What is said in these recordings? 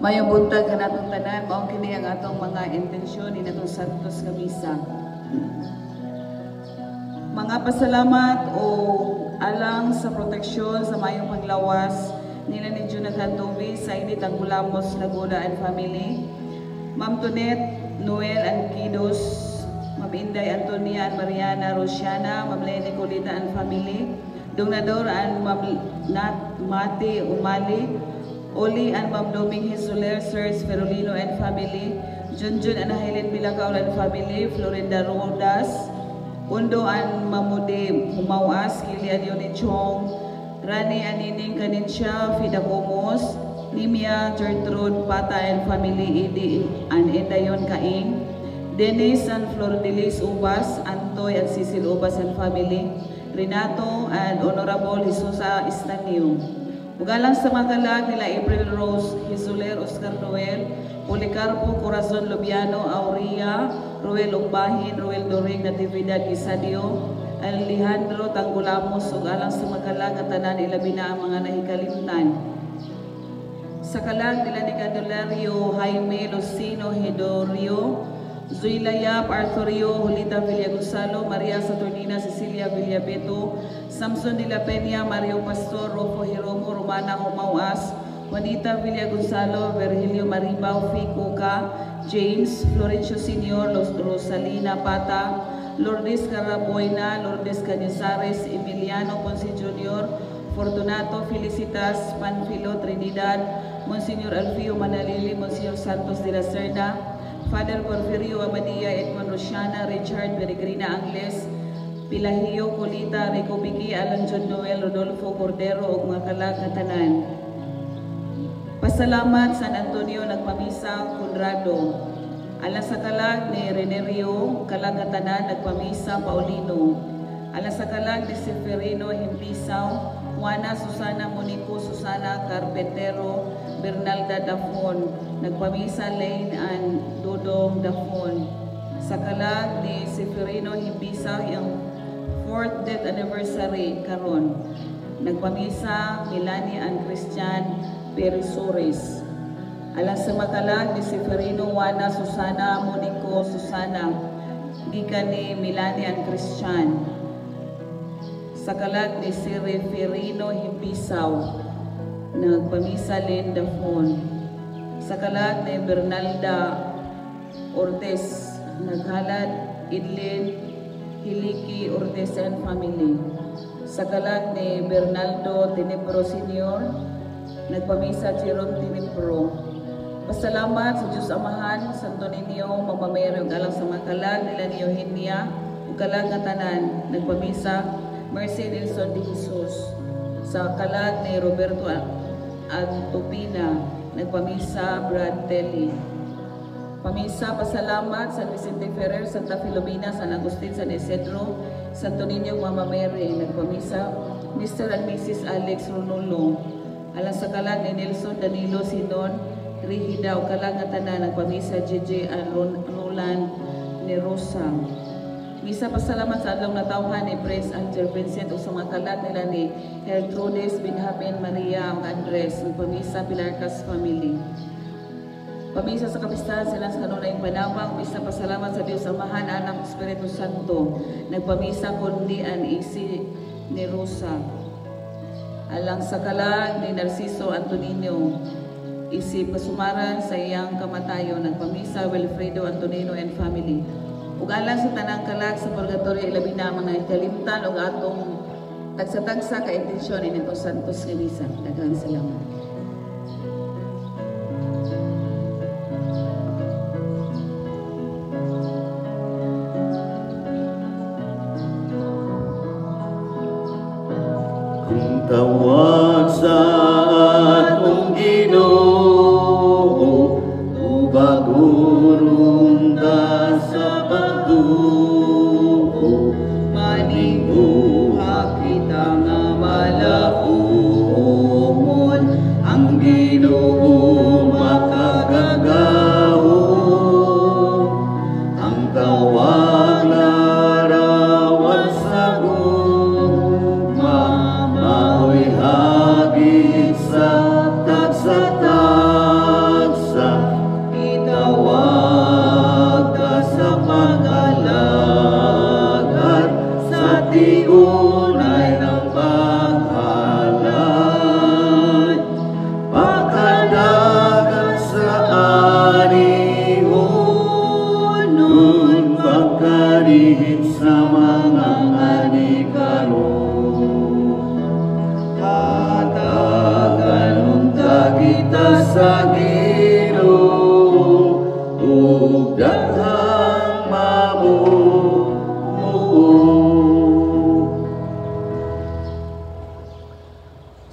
Mayong buntag ka natong tanan, maong kini ang atong mga intensyon ni natong Santos nga misa. Mga pasalamat o alang sa proteksyon sa mayong paglawas nila ni Jonathan Toby sa init ang Gulamos, Laguna and family. Ma'am Tonet, Noel and Kidos, Ma'am Inday Antonia and Mariana Rosiana, Ma'am Lenny Colita and family, Donador and Ma'am Nat Mati Umali, Oli and Ma'am Doming Hisoler, Sirs Ferolino and family, Junjun and Helen Bilakaw and family, Florinda Rodas, Undo and Mamude Humawas, Kilian Yonichong, Rani Anining Kaninsya, Fida Comos, Nimia Gertrude Pata and family, Edi and Edayon Kaing, Dennis and Flordelis Ubas, Antoy and Cecil Ubas and family, Renato and Honorable Jesusa Istanio. Ugalang sa mga kalag nila April Rose Hizuler, Oscar Noel, Policarpo Corazon Lubiano, Aurea, Ruel Umbahin, Ruel Doring, Natividad Isadio, Alejandro Tanggulamos, ugalang sa mga kalag at tanan ilabi na ang mga nahikalimtan. Sa kalag nila ni Candelario Jaime Lucino Hedorio, Zuilayap Arthurio Julita Villagusalo, Maria Saturnina Cecilia Villabeto, Samson de la Peña, Mario Pastor, Rofo Jeromo, Romana Humawas, Juanita Villagonzalo, Virgilio Maribao, Ficoca, James, Florencio Senior, Rosalina Pata, Lourdes Caraboina, Lourdes Cañizares, Emiliano Ponce Jr., Fortunato Felicitas, Panfilo Trinidad, Monsignor Alfio Manalili, Monsignor Santos de la Cerda, Father Porfirio Amadia, Edmond Rosiana, Richard Peregrina Angles, Pilahio Colita, Rico Biki, Alan John Noel, Rodolfo Cordero, ug mga kalag nga tanan. Pasalamat San Antonio nagpamisa Conrado. Alang sa kalag ni Renerio, kalag nga tanan nagpamisa Paulino. Alang sa kalag ni Seferino Himpisaw, Juana Susana Monico Susana Carpentero, Bernalda Dafon, nagpamisa Lane and Dodong Dafon. Sa kalag ni Seferino Himpisaw, yung 4th death anniversary karon, nagpamisa Melanie and Christian Perisores. Alang sa makalag ni Seferino Juana Susana Monico Susana, gikan ni Melanie and Christian. Sa kalag ni Seferino Himpisaw, nagpamisa Lynn Dafon. Sa kalag ni Bernalda Ortiz, naghalad Idlin Hiliki Ortiz and family. Sa kalag ni Bernaldo Tinipro Sr., nagpamisa Jerome Tinipro. Pasalamat sa Diyos Amahan, Santo Niño, Mama Mary, ug alang sa mga kalag nila ni Eugenia, ug kalag nga tanan, nagpamisa Mercy Nelson de Jesus. Sa kalag ni Roberto Antopina, nagpamisa Brad Telly. Pamisa pasalamat San Vicente Ferrer, Santa Filomena, San Agustin, San Isidro, Santo Niño, Mama Mary, nagpamisa Mr. and Mrs. Alex Ronulo. Alang sa kalag ni Nelson Danilo Sinon Rihida, o kalag nga tanan, nagpamisa JJ and Roland ni Rosa. Misa pasalamat sa adlaw natawhan ni Prince Angel Vincent o sa mga kalag nila ni Gertrudes Benjamin Maria Andres, nagpamisa Pilarcas family. Pamisa sa kapistahan sila sa kanunayang panawang. Misa pasalamat sa Diyos Amahan, Anak, Espiritu Santo, nagpamisa kundi an isi ni Rosa. Alang sa kalag ni Narciso Antonino, isip kasumaran sa iyang kamatayon, nagpamisa Wilfredo Antonino and family. Ug alang sa tanang kalag sa purgatorio, ilabi na mga kalimtan ug atong tagsa-tagsa ka intensyon initong Santos nga misa. Daghang salamat. Ang tawag sa atong Ginoo, ubag-urong ta sa pagtuo, maninguha kita nga malahumon, ang Ginoo makagagahon, ang tawag na rawat sa gugma, mao'y hagit sa tagsatag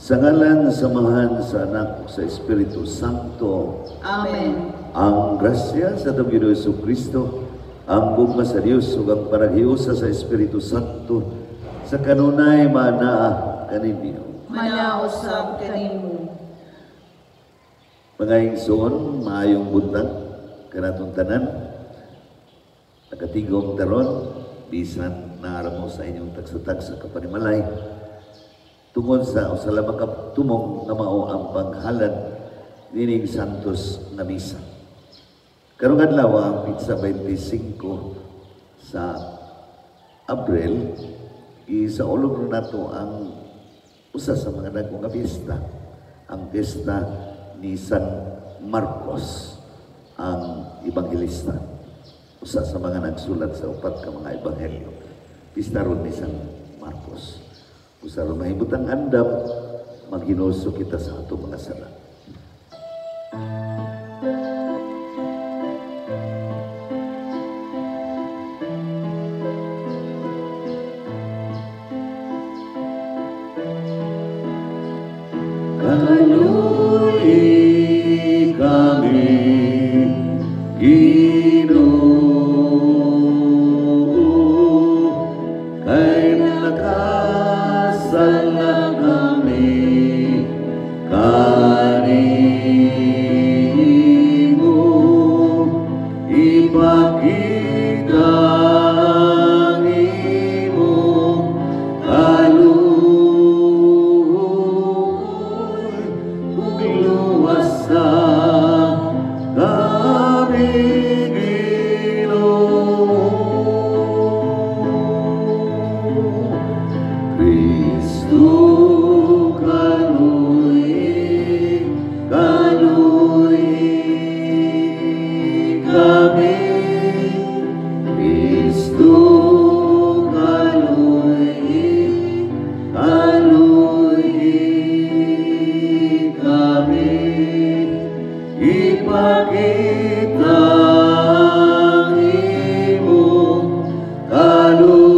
Sa ngalan, samahan sa anak sa Espiritu Santo. Amen. Ang grasya sa Panginoon Jesucristo, ang bugma sa Dios ug ang parahiusa sa Espiritu Santo sa kanunay manaa kaninyo. Manausab kanimo. Mga igsoon, maayong buntag kanatong tanan. Nakatigom taron bisan naaramo sa inyong tagsa-tagsa kapanimalay. Tungod sa usalamang katumong na mao ang panghalad nining Santos na Misa. Karong adlaw ang Pizza 25 sa Abril, isaulog nato ang usa sa mga dagkong nga piyesta, ang piyesta ni San Marcos, ang Ebanghelista. Usa sa mga nagsulat sa upat ka mga ebanghelyo. Piyesta ron ni San Marcos. Usa ron mahimutang andam, maghinuso kita sa ato mga sala. Kaluy kami, Ginoo, kay nakasal na kami kanimo, ipakita ang imong kaluoy ug luwas sa kami, Ginoo. Kristo, kaluy kami. Kristo, kaluy kami. Ipakita ang imong kaluoy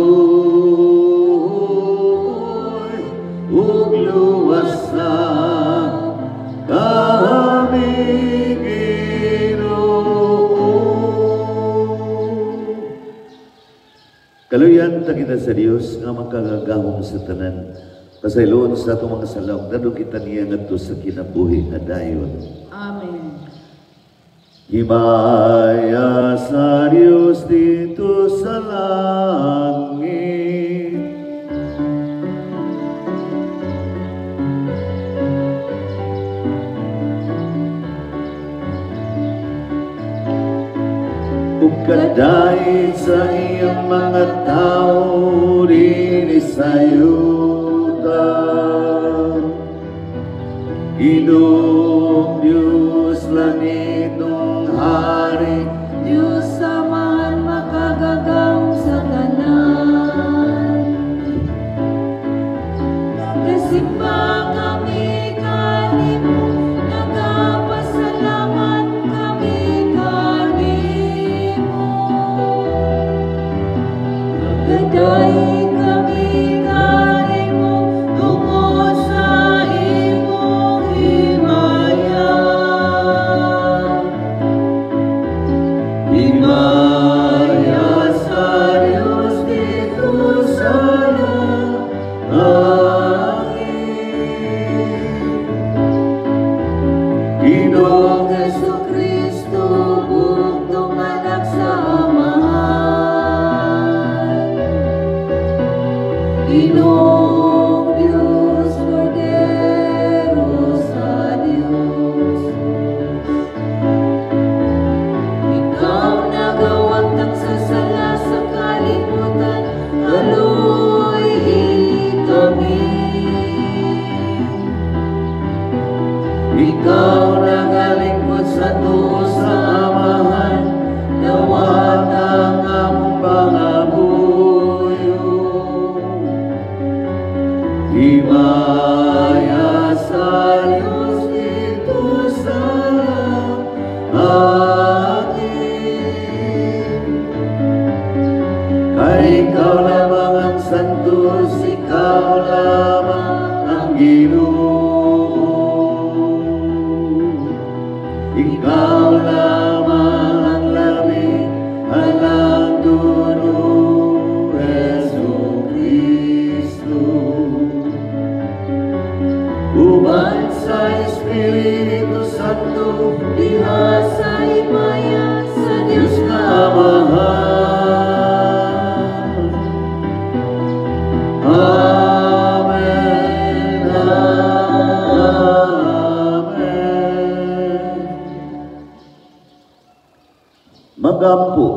ug luwas sa kami, Ginoo. Kaluyan ta kita sa Dios nga makagagahom sa tanan. Pasayloon sa atong mga salaw, nado kita niya ngadto sa kinabuhi nga dayon. Amen. Himaya sa Diyos dito sa langit, ug kadayat sa iyang mga tao dinhi sa yuta. Ginoong Diyos langit nung hari, Diyos saman makagagang sa tanan. Nagkasimba kami kanimo, nagapasalamat kami kanimo. Nagkaday kami kanimo, tungod sa imong himaya. Himaya sa Diyos dito sa langit. Ginoong Jesucristo, bugtong anak sa amahan. Ginoong Diyos, Cordero sa Diyos. Ikaw nagawang tagsasala sa kalibutan, kaluy kami. Ikaw nagalingkod sa tuo sa amahan, dawat ang among pangabuyo. Himaya sa Diyos dito sa langit. Kay ikaw lamang ang santos, ikaw lamang ang Ginoo.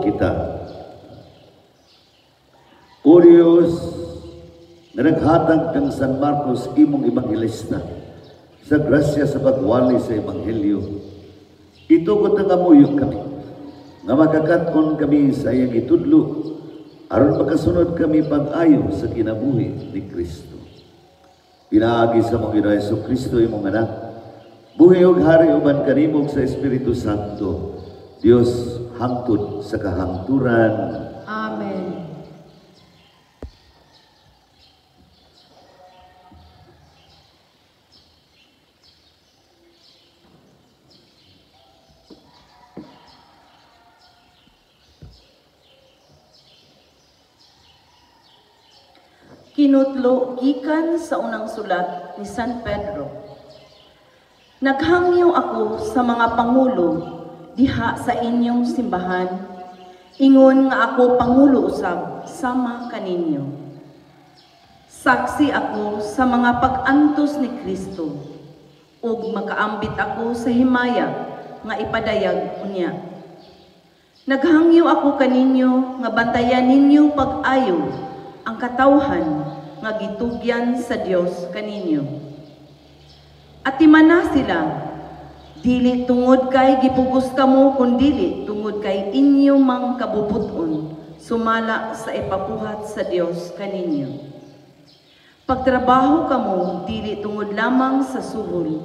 kita. O Diyos, na naghatag kang San Marcos imong ebanghilista sa grasya sa pagwali sa ebanghelyo, itugot ang amuyok kami, nga makakaton kami sa iyang itudlo, aron makasunod kami pag-ayo sa kinabuhi ni Kristo. Pinaagi sa mong Ginoong Jesucristo imong anak, buhi ug hari uban kanimo sa Espiritu Santo, Dios hangtod sa kahangturan. Amen. Kinutlo gikan sa unang sulat ni San Pedro. Naghangyo ako sa mga pangulo diha sa inyong simbahan, ingon nga ako pangulo usab sama kaninyo. Saksi ako sa mga pag-antos ni Kristo, ug makaambit ako sa himaya nga ipadayag unya. Naghangyo ako kaninyo nga bantayan ninyo pag-ayo ang katawhan nga gitugyan sa Dios kaninyo. At timana sila, dili tungod kay gipugos kamo, kundili tungod kay inyo mang kabubuton sumala sa ipabuhat sa Dios kaninyo. Pagtrabaho kamo, dili tungod lamang sa suhol,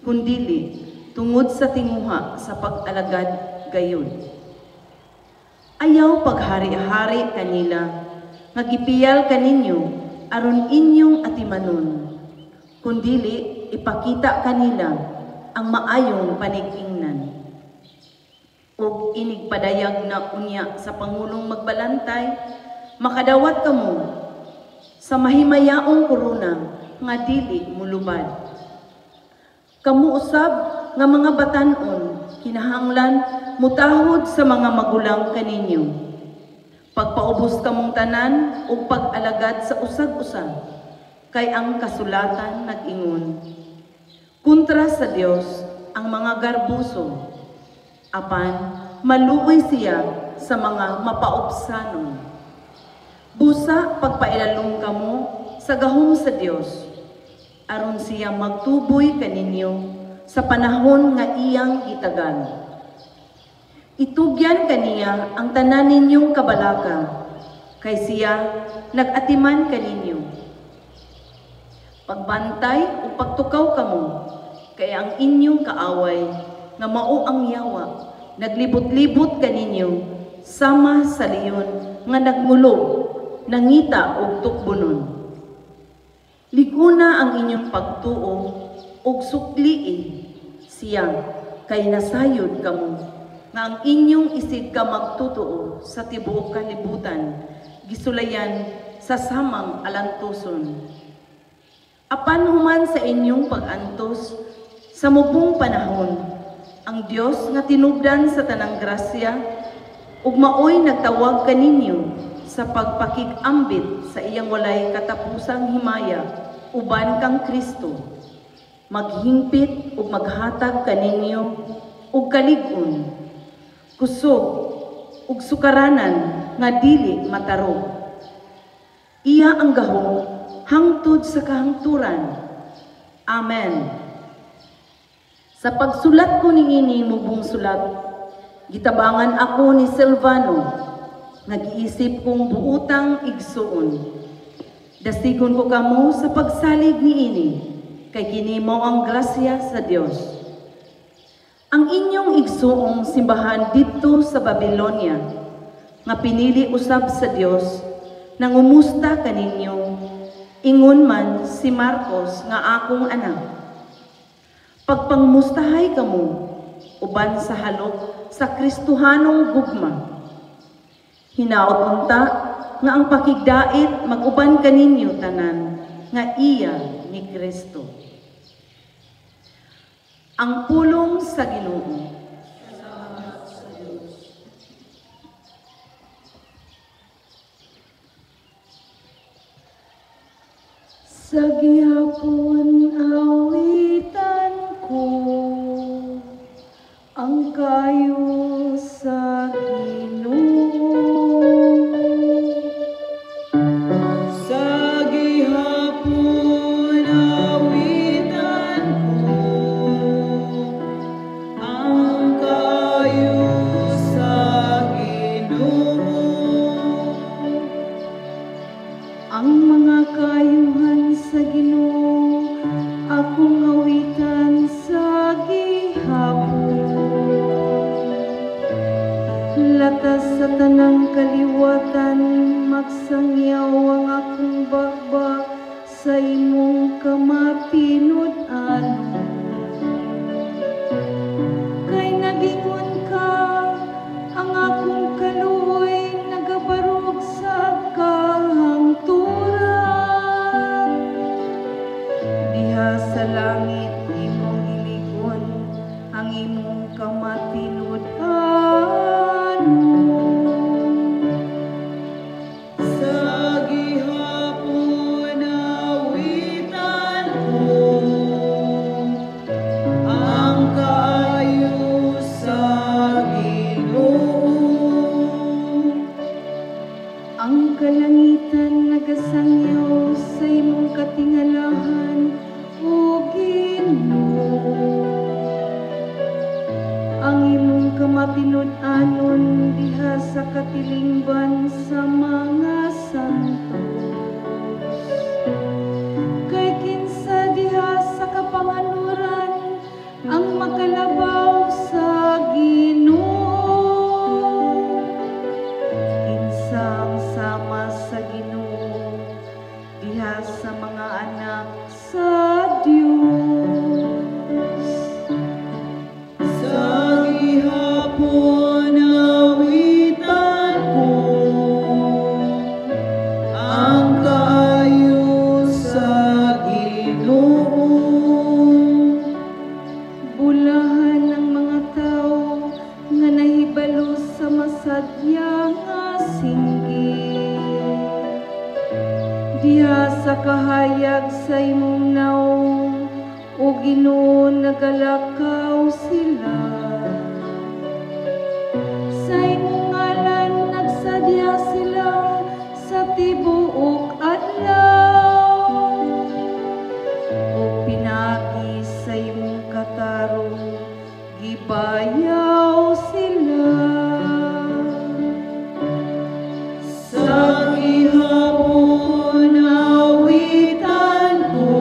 kundili tungod sa tinguha sa pag-alagad gayon. Ayaw paghari-hari kanila, magipiyal kaninyo aron inyong atimanon, kundili ipakita kanila ang maayong panigingnan. Ug inigpadayag na unya sa Pangulong magbalantay, makadawat kamo sa mahimayaong korona nga dili mulubad. Kamu usab nga mga batan-on, kinahanglan mutahod sa mga magulang kaninyo. Pagpaubos kamong tanan o pag-alagad sa usag-usag, kay ang kasulatan nag-ingon. Kontra sa Dios ang mga garbuso, apan maluoy siya sa mga mapaubsanon. Busa pagpailalong kamo sa gahom sa Dios, aron siya magtuboy kaninyo sa panahon nga iyang gitagan. Itugyan kaniya ang tanan ninyong kabalaka, kay siya nag-atiman kaninyo. Pagbantay o pagtukaw kamo, kay ang inyong kaaway nga mao ang yawa, naglibot-libot kaninyo sama sa leon nga nagmulog, nangita og tukbonon. Liguna ang inyong pagtuo og suklii siya, kay nasayod kamo nga ang inyong isig ka magtutuo sa tibuok kalibutan, gisulayan sa samang alantoson. Apan human sa inyong pag-antos, sa mubong panahon, ang Dios nga tinubdan sa tanang grasya, ug maoy nagtawag kaninyo sa pagpakig-ambit sa iyang walay katapusang himaya, uban kang Kristo, maghingpit ug maghatag kaninyo ug kalig-on, kusog ug sukaranan nga dili matarog. Iya ang gahom hangtod sa kahangturan. Amen. Sa pagsulat ko niini mubong sulat, gitabangan ako ni Silvano, nag-iisip kong buutang igsuon. Dasigon ko kamo sa pagsalig niini, kay kini mao ang grasya sa Dios. Ang inyong igsuong simbahan dito sa Babylonia, nga pinili usab sa Dios, nangumusta kaninyo, ingon man si Marcos nga akong anak. Pagpangmustahay kamo, uban sa halok sa Kristohanong gugma. Hinaot unta nga ang pakigdait mag-uban kaninyo tanan, nga iya ni Kristo. Ang pulong sa Ginoo. Sa gihapon awitan ko, ang kayo sa Ginoo. kaliwatan, magsangyaw ang akong baba sa imong kamatinud-anon. Kay nagingon ka, ang akong kaluoy nagabarog sa kahangturan. Diha sa langit imong iligon ang imong kamatinud-anon. Sa gihapon awitan ko ang kaayo sa Ginoo. Ang kalangitan nagasangyaw sa imong katingalahan, O Ginoo. Ang imong kamatinud-anon diha sa katilingban sa mga santos. Kay kinsa diha sa kapanganuran ang makalabaw sa Ginoo. Kinsa ang sama sa Ginoo diha sa mga anak sa Dios. Sa gihapon awitan ko ang kaayo sa Ginoo. Bulahan ng mga tao nga nahibalo sa masadya nga singgit. Diha sa kahayag sa imong naong, O Ginoo, nagalakaw sila. Sa imong ngalan nagsadya sila sa tibuok adlaw. O pinagi sa imong katarong, gibayaw sila. Sa gihapon awitan ko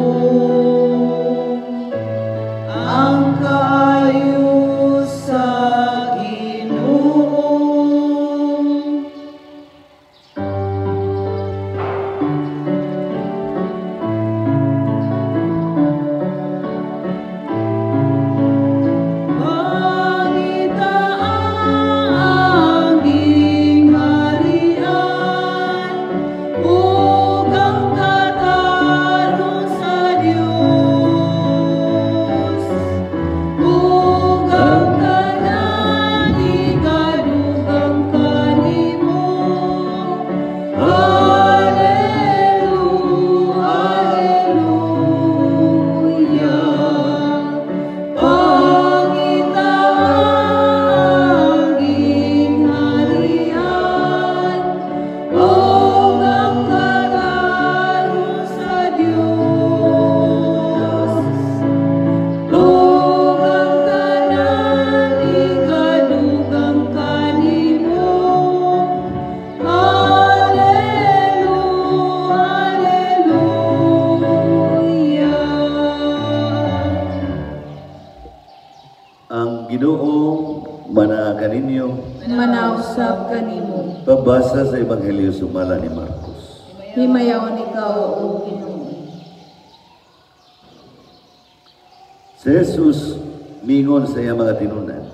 ang kaayo sa Ginoo. Pangita ang gingharian, ug ang katarong sa Dios. Ug ang tanan igadugang kanimo. Hallelujah, hallelujah. Pangita ang gingharian, ug ang katarong sa Dios. Ug ang tanan igadugang kanimo. Hallelujah, hallelujah. Ang Ginoo managa ninyo. Manausap kanimo, Pabasa sa Ebanghelyo sumala ni Marcos. himayaw ikaw, O Ginoo. Si Jesus mingon sa iya mga tinunan,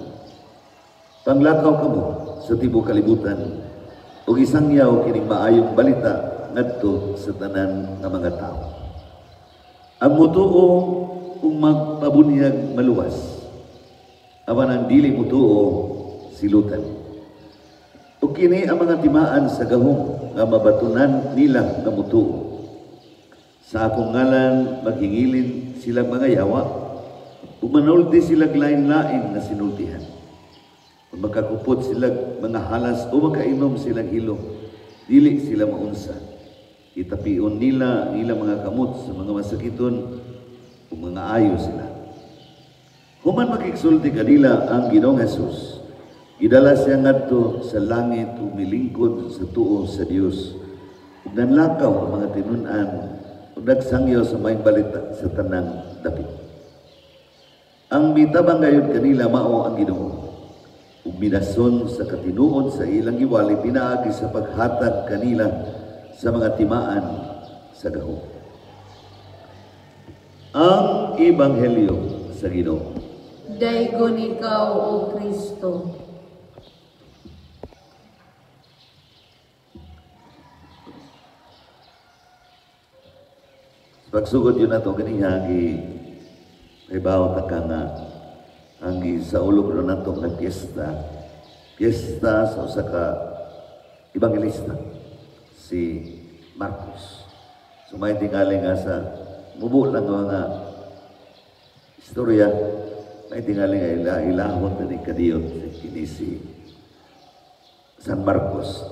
panglakaw kamo sa tibuok kalibutan ug isangyaw kining maayong balita ngadto sa tanan nga mga tao. Ang mutuo ug magpabunyag maluwas, awan ang dili mutuo silutan. Ug kini ang mga timaan sa gahom nga mabatunan nila nga mutuo. Sa akong ngalan maghingilin silang mga yawa, ug manulti silang lain-lain na sinultihan. Kung magkakupot silang mga halas o makainom silang ilong, dili sila maunsa. Itapion nila ang ilang mga kamot sa mga masakiton ug mga ayo sila. Human makigsulti kanila ang Ginoong Hesus, gidala siya ngadto sa langit ug milingkod sa tuo sa Dios. Ug nanlakaw ang mga tinun-an ug nagsangyo sa maayong balita sa tanang dapit. Ang mitabang gayud kanila mao ang Ginoo. ug minason sa katinuod sa ilang giwali pinaagi sa paghatag kanila sa mga timaan sa gahom. Ang Ebanghelyo sa Ginoo. Daygon ikaw, O Kristo. Pagsugod yun nato ganiha kay bawo ta nga ang sa ulog na nato nga piyesta sa usa ka ebangelista si Marcos. So may tingali nga sa mubo lang nga mga istorya, may tingali nga ilahon na ni Kadiyot kini si San Marcos.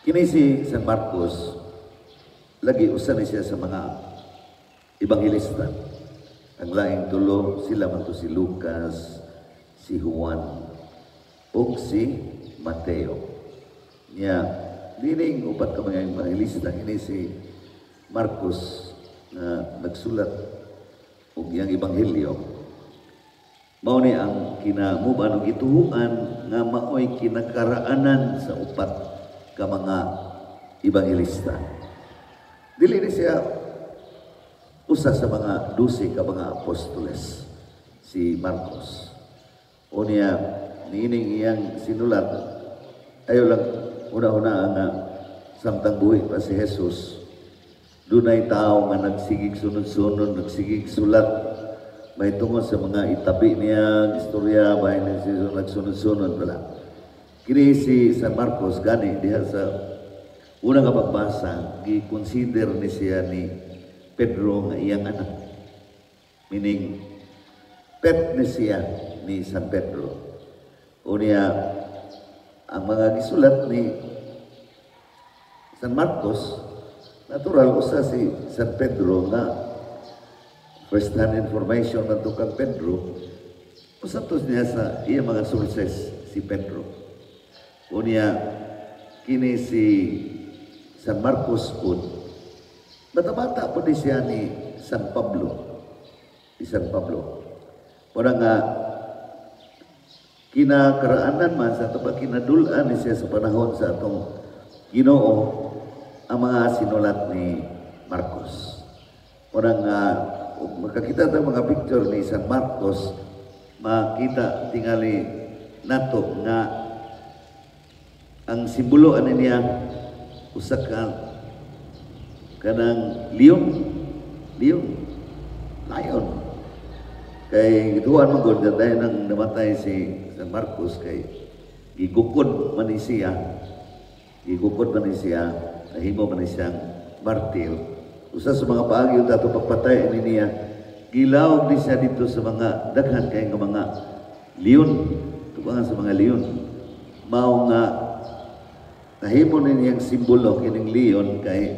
Kini si San Marcos lagi usa ni siya sa mga ebangelista. Ang laing tulo sila man to si Lucas, si Juan, ug si Mateo. Nya dining upat ka mga ebangelista ini si Marcos na nagsulat og iyang ebanghelyo. Mao ni ang kinamuban og gituhuan nga maoy kinakaraanan sa upat ka mga ebangelista. Dili ni siya usa sa mga 12 ka mga apostoles si Marcos. O niya niining iyang sinulat ayo lang una-una nga samtang buhi pa si Jesus. Dunay tao nga nagsigig sunod-sunod, nagsigig sulat. May tungod sa mga itabi niya, istorya, bahay na siya nagsunod-sunod pala. Kini si San Marcos gani diha sa unang pagbasa, gi-consider ni siya ni Pedro nga iyang anak. Meaning, pet ni siya ni San Pedro. O niya, ang mga gisulat ni San Marcos, natural usa si San Pedro nga first-hand information na kang Pedro, usatos niya sa iya mga sources si Pedro. O niya, kini si San Marcos po, bata-bata po di siya ni San Pablo. Ni San Pablo. Parang nga, kinakaraanan man sa ito, kinadulaan ni siya sa panahon sa atong Ginoo ang mga sinulat ni Marcos. Parang nga, makakita tayo mga picture ni San Marcos, makita tingali nato nga ang simbolo ano niya usa ka kanang lion kay gituan mo gud dahil nang namatay si San Marcos kay gigukod man siya nahimo man siyang martir. Usa sa mga paagi dato pagpatay niya gilawog ni siya dito sa mga daghan kay nga mga leon, tubangan sa mga leon. Mao nga nahimo niyang simbolo kining leon kay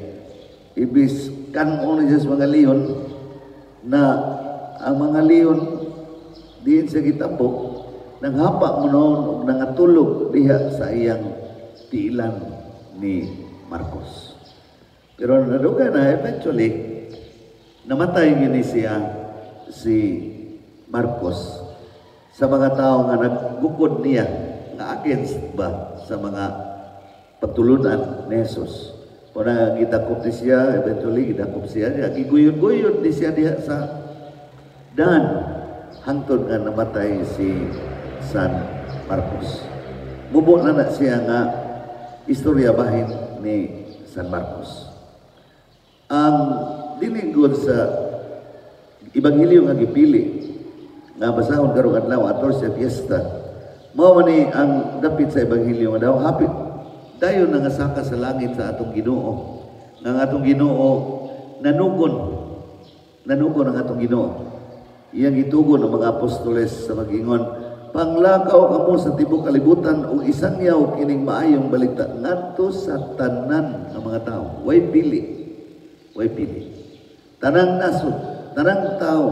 ibis kanon niya sa mga leon na ang mga leon diin sa gitambok nang hapa mo noon ug nangatulog diha sa iyang tiilan ni Marcos. Pero naduga na eventually namatay gini siya si Marcos sa mga tao nga naggukod niya nga against ba sa mga pagtulunan ni Jesus. Kung gidakop ni siya, eventually gidakop siya niya, giguyod-guyod ni siya diha sa dan hangtod nga namatay si San Marcos. Mubo na siya nga istorya bahin ni San Marcos. Ang dinigod sa Ebanghelyo nga gipili nga basahon karong adlaw ator sa fiesta, mao man ni ang dapit sa Ebanghelyo nga daw hapit dayon nga saka sa langit sa atong Ginoo. Nga ang atong Ginoo nanugon ang atong Ginoo. Iyang gitugon ang mga apostoles sa magingon, panglakaw kamo sa tibok kalibutan ug isangyaw kining maayong balita ngadto sa tanan ng mga tao. Way pili. Tanang nasod, tanang tao,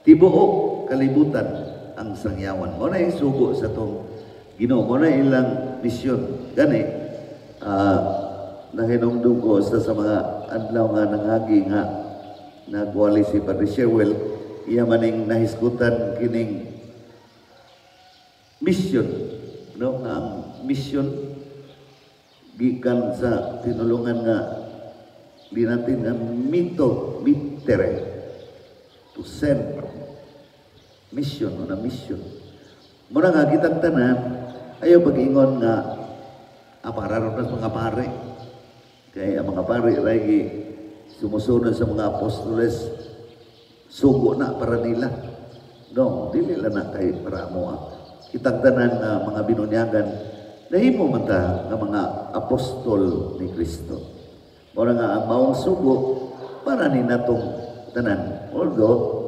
tibuok kalibutan ang sangyawan. Mo na sugo sa tong Ginoo, mo na ilang misyon. Gani, nahinungdong ko sa mga adlaw nga nangagi nga nagwali si Padre Sherwell, iya maning nahisgutan kining mission, no, nga ang mission gikan sa tinulungan nga di natin ang mitere to send mission o na mission. Muna nga kitang tanan ayaw pag-ingon nga apararon ng mga pare, kaya ang mga pare lagi sumusunod sa mga apostoles, sugo na para nila. No, dili lang na kay para mo. Kitang tanan nga mga binunyagan, nahimo man ta nga mga apostol ni Kristo. Mura nga ang maong sugo para ni natong tanan. Although,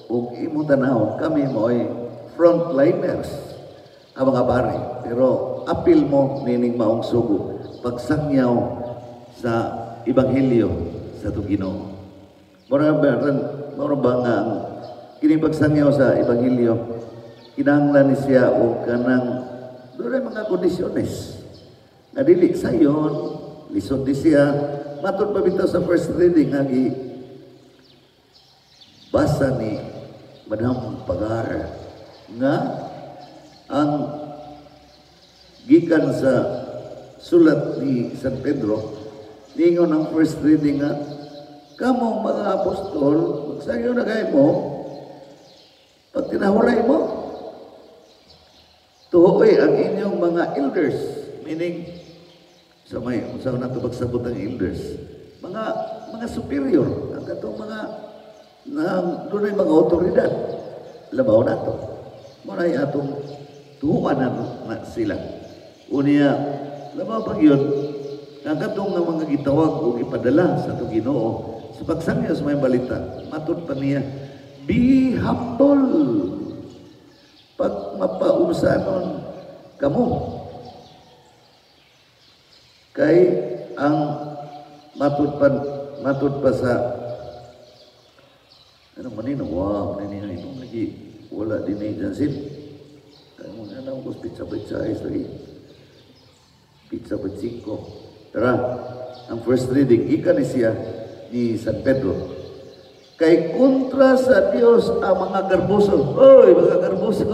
kung imong tanahon, kami mo ay frontliners, ang mga pare. Pero apil mo nining maong sugo, pagsangyaw sa Ebanghelyo sa Ginoo. Mura ba nga ang kining pagsangyaw sa Ebanghelyo, kinahanglan ni siya o kanang doon mga kondisyones. Nadili sayon, lison di siya, matod pa bitaw sa first reading, nga basa ni Madam Pagar nga ang gikan sa sulat ni San Pedro, ningon ang first reading nga, kamong mga apostol, magsayo na kayo mo, pag tinahuray mo, tuhoy ang inyong mga elders, meaning, sa may, usaw na ito pagsabot ang elders, mga superior, ang katong mga, doon ay mga otoridad, labaw na ito. Muna ay atong tuhuan na sila. Unya, labaw pag yun, ang katong nga mga gitawag o ipadala sa itong Ginoo, sa pagsangya sa may balita, matod pa niya, be humble. Pag mapausanon kamo. Kay ang matod pa sa ano manino, wow, manino itong lagi wala din ay jansin. Kaya mo na lang ko pizza lagi. Pizza 5. Tara, ang first reading, ika ni siya ni San Pedro. Kay kontra sa Dios ang mga garbuso. Oy, mga garbuso,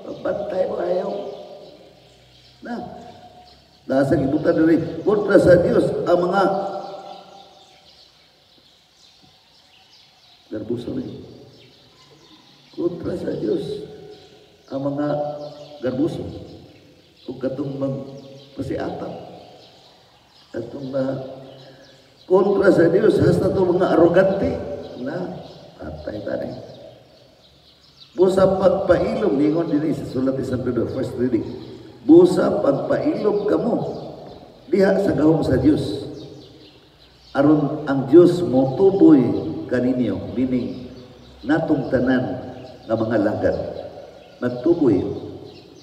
pagpantay mo ayaw. Nasa gibutan rin, kontra sa Dios ang mga garbuso rin. Kontra sa Dios ang mga garbuso. Kung katong magpasiatang. Katong kontra sa Dios, hasta itong mga arrogante. Patay tani. Busa pagpailom, ningon din sa sulat ni San Pedro, first reading. Busa pagpailom kamo diha sa gahom sa Dios. Aron ang Dios mo tuboy kaninyo, meaning natong tanan nga mga lagad. Magtuboy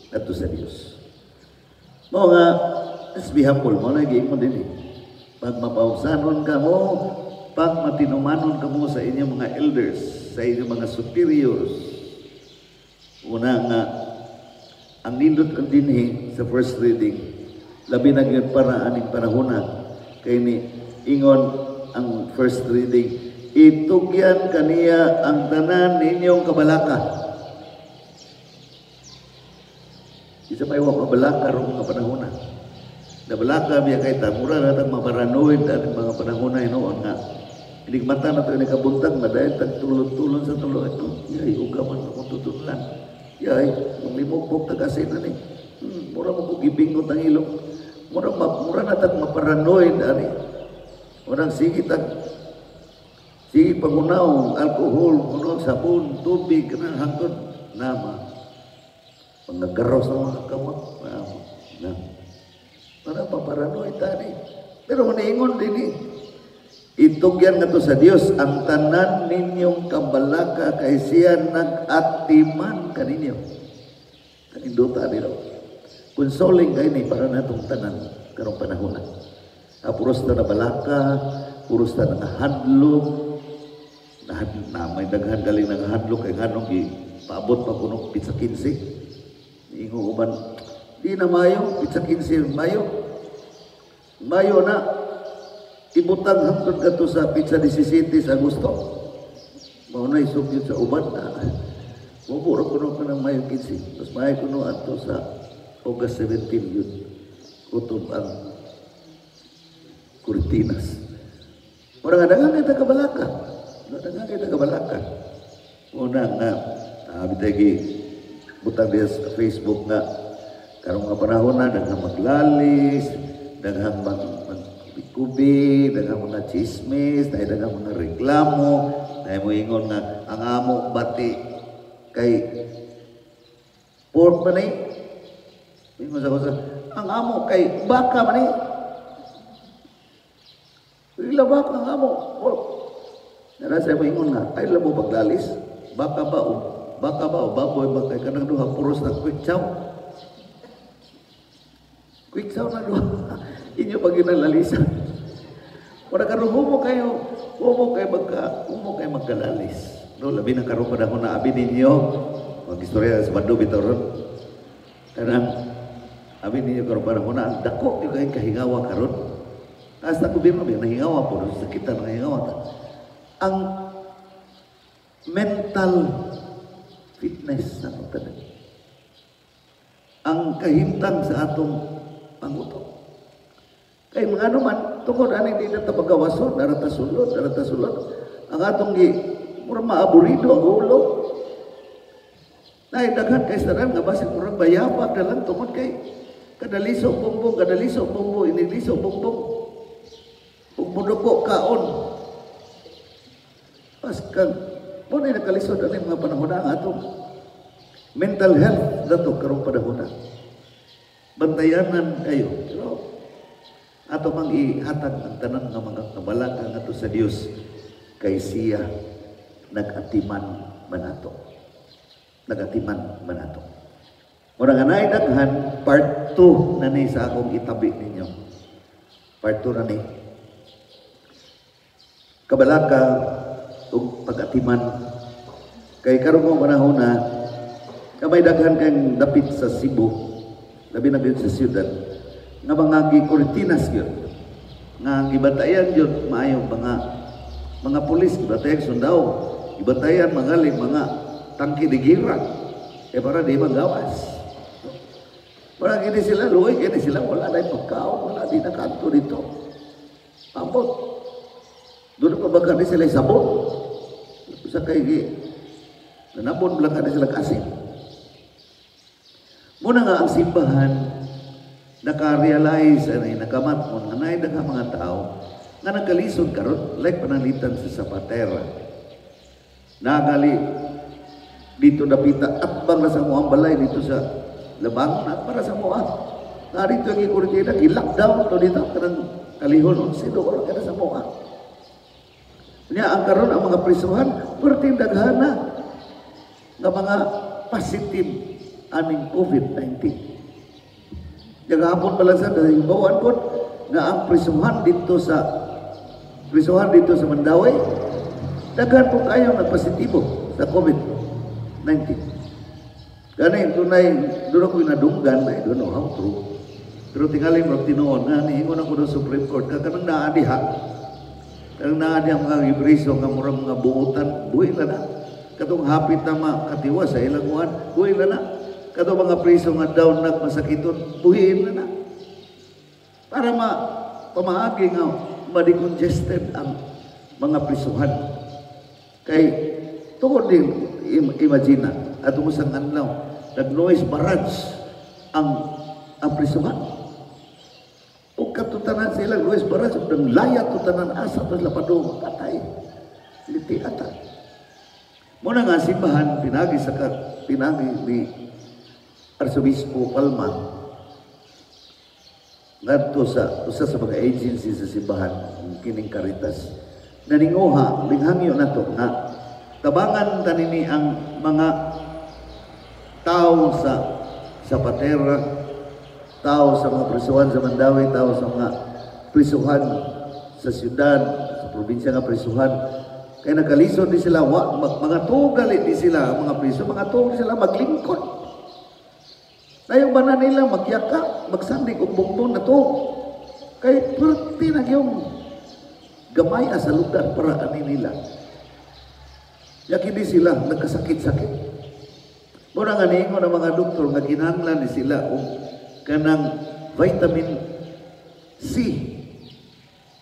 nato sa Dios. Mao nga, let's be humble. Mao na giingon din. Pag mapausanon kamo, pag matinumanon kamo sa inyong mga elders, sa inyong mga superiors, una nga, ang nindot ang dinhi sa first reading, labi na yun para aning panahuna, kay ni ingon ang first reading, itugyan kaniya ang tanan ninyong kabalaka. Isa pa iwak kabalaka ron mga panahuna. Nabalaka biya kay tamura natang maparanoid at mga panahuna inoon nga. Iligmata na ito nikabuntag, madahil tagtulon-tulon sa tulo. Ito, yay, ugaman akong tutulan. Yay, yung limupok tagasin na ni. Mura mo kong ibingot ang ilong. Mura na tag maparanoid, ani. Murang sige pagunaw, alkohol, puno, sabon, tubig, kanang hangtod, nama. Pagkagaros ng mga kamot, para paparanoid tani. Pero maniingon din itugyan nga to sa Dios ang tanan ninyong kabalaka kay siya nag-atiman kaninyo. Kaninduta nila. Consoling kayo ni para natong tanan karong panahon na. Puros na balaka, puros na nangahadlok, may daghan galing nangahadlok kay nganong paabot pa kuno pizza 15. Ingo uban, di na mayo, pizza 15 mayo. Mayo na, ibutang hangtod kato sa pizza 17 sa Agosto. Maunay sugyot sa uban na. Buburo kuno ko ng Mayo 15. Tapos Mayo kuno ato sa August 17 yun. Kutob ang Cortinas. Orang dagang kita kabalaka. Dagang kita kabalaka. Una nga, bitagi butang dia sa Facebook nga karong nga panahon na daghang maglalis, daghang magkubi, daghang mga chismis, daghang mga reklamo, dahil mo ingon nga ang amo bati kay pork man eh. Ingon sa ang amo kay baka man eh. Ila baka ang amo pork. Nara mo ingon nga ay lamo paglalis, baka ba o baboy ba kay kanang duha puros na quick chow. Quick chow na duha. Inyo pag ginalalisan. Wala ka humo kayo magkalalis. No, labi na karon panahon na abi ninyo. Mag-istorya sa bando bitaw ron. Kanang abi ninyo karon panahon na ang dako yung kahingawa karon. Hasta ko bimo ba nahingawa po sa kita nahingawa ta. Ang mental fitness na tanan. Ang kahimtang sa atong pangutok. Kay mga naman, tungkol ani di na pagawason, darata sulod. Ang atong mura maaburido ang ulo. Daghan kay saran nga basin mura bayapa dalang tungkol kay kadaliso bumbong, iniliso bumbong. Ug muduko kaon. Paskan mo na nakalisod ani mga panahon ang atong mental health dato karong panahon na. Bantayanan kayo. Pero ato mang ihatag ang tanan nga mga kabalaka ngadto sa Dios kay siya nagatiman manato. Mura nga naay daghan part 2 na ni sa akong itabi ninyo. Part 2 na ni. Kabalaka ug pagatiman kay karong mga panahon na kamay daghan kang dapit sa Cebu, labi na sa siyudad nga mga Cortinas yun, nga gibatayan yun maayong mga pulis, gibatayan sundao, gibatayan mga tangki de gira para di magawas. Para gini sila luoy, gini sila wala na pagkaon, wala di na kanto dito. Ambot. Doon pa baka di sila sabon. Sa kay nanabon belakang di sila kasing. Muna nga ang simbahan naka-realize nakamatmon nga naay daghang mga tao nga nagkalisod karon like panalitan sa Zapatera. Nagali dito dapita at bang sa mo ang balay dito sa labang na para sa mo nga dito ang ikurtina i-lockdown to dito kanang kalihon sino or kada sa mo niya ang karon ang mga prisuhan perting daghana nga mga positive aning COVID-19. Gagahapon pala sa dahil bawaan po nga ang prisuhan dito sa Mandawi daghan po kayo nagpositibo sa COVID-19. Gani tunay doon ako inadunggan I don't know how true. Pero tingali mo tinuon nga niingon ako sa Supreme Court kanang naadiha. Kanang naadiha mga ibriso nga murang mga buutan buhi na. Katong hapit na katiwa sa ilang uwan buhi na. Kato mga priso nga daw nagmasakiton, buhiin na. Para pamaagi nga ma-decongested ang mga prisuhan. Kay tungod din, imagine at umusang anlaw, nag-noise barrage ang prisuhan. O katutanan sila, noise barrage, ang layat tutanan asa, tapos lapado, patay. Liti ata. Muna nga simbahan, pinagi ni Arsobispo Palma ngadto sa usa sa mga agency sa simbahan kining Caritas naninguha linghangyo nato nga tabangan tanini ang mga tao sa Zapatera, tao sa mga prisuhan sa Mandawi, tao sa mga prisuhan sa siyudad, sa probinsya nga prisuhan kay nakalisod di sila mga tugali di sila mga priso mga tugali sila maglingkod. Ayaw ba na nila magyaka, magsandig o bumbong na to? Kaya perti na yung gamay sa lugar para anin nila. Yakin di sila nagkasakit-sakit. Mura nga ningon ang mga doktor nga kinahanglan ni sila og kanang vitamin C.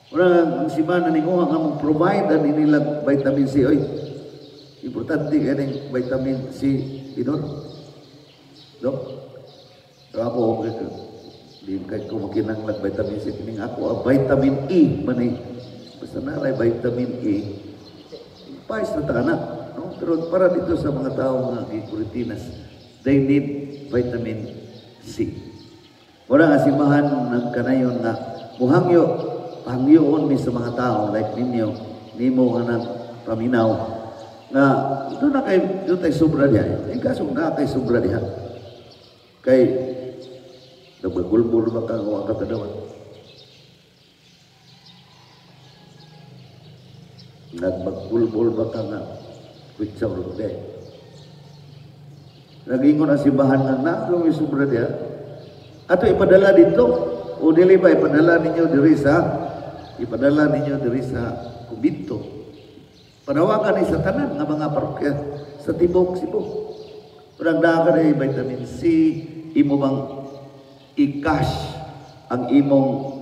Mura ang simana ni nga mong provide ani nilang vitamin C. Oy, importante kaning vitamin C, Pinor. No? Ako, di kay ko makinanglan vitamin C. Kining ako, vitamin E, manay. Basta nalay vitamin E, pais na taka na. No? Pero para dito sa mga tao nga Kuritinas, they need vitamin C. Mura nga simahan ng kanayon na hangyoon mi sa mga tao like ninyo, nimo nga nang paminaw nga doon na kay doon tayo sobra diha. Kaso na kay sobra diha. Kay nagagulbol ba ka o katadawan? Nagbagulbol ba ka nga kwitsaw rin de? Nagingon ang simbahan nga na, kung may sobra diha. Ato ipadala dito, o dili ba ipadala ninyo diri sa kumbinto. Panawagan ni sa tanan nga mga parokya sa tibok Cebu. Urang dagan ay vitamin C, imo bang i-cash ang imong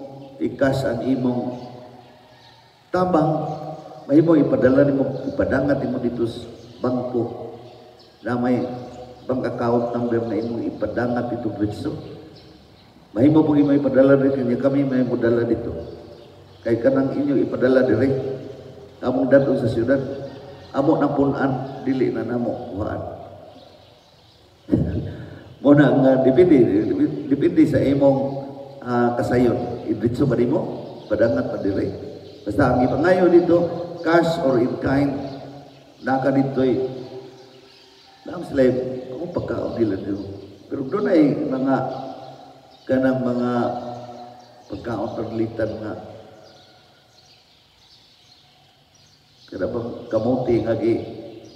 tabang, mahimo ipadala nimo, ipadangat nimo dito sa bangko na may bank account number na imo ipadangat dito Britso. Mahimo po imo ipadala dito kanya kami may modala dito. Kay kanang inyo ipadala dire. Among dato sa syudad, amo nang punan dili na namo kuhaan. Mo na nga depende sa imong kasayon. Idritso ba nimo? Padangat pa dire. Basta ang ipangayo dito, cash or in kind, naka dito'y lang sila ang pagkaon nila dito. Pero doon ay mga kanang mga pagkaon perlitan nga kada bang kamuti nga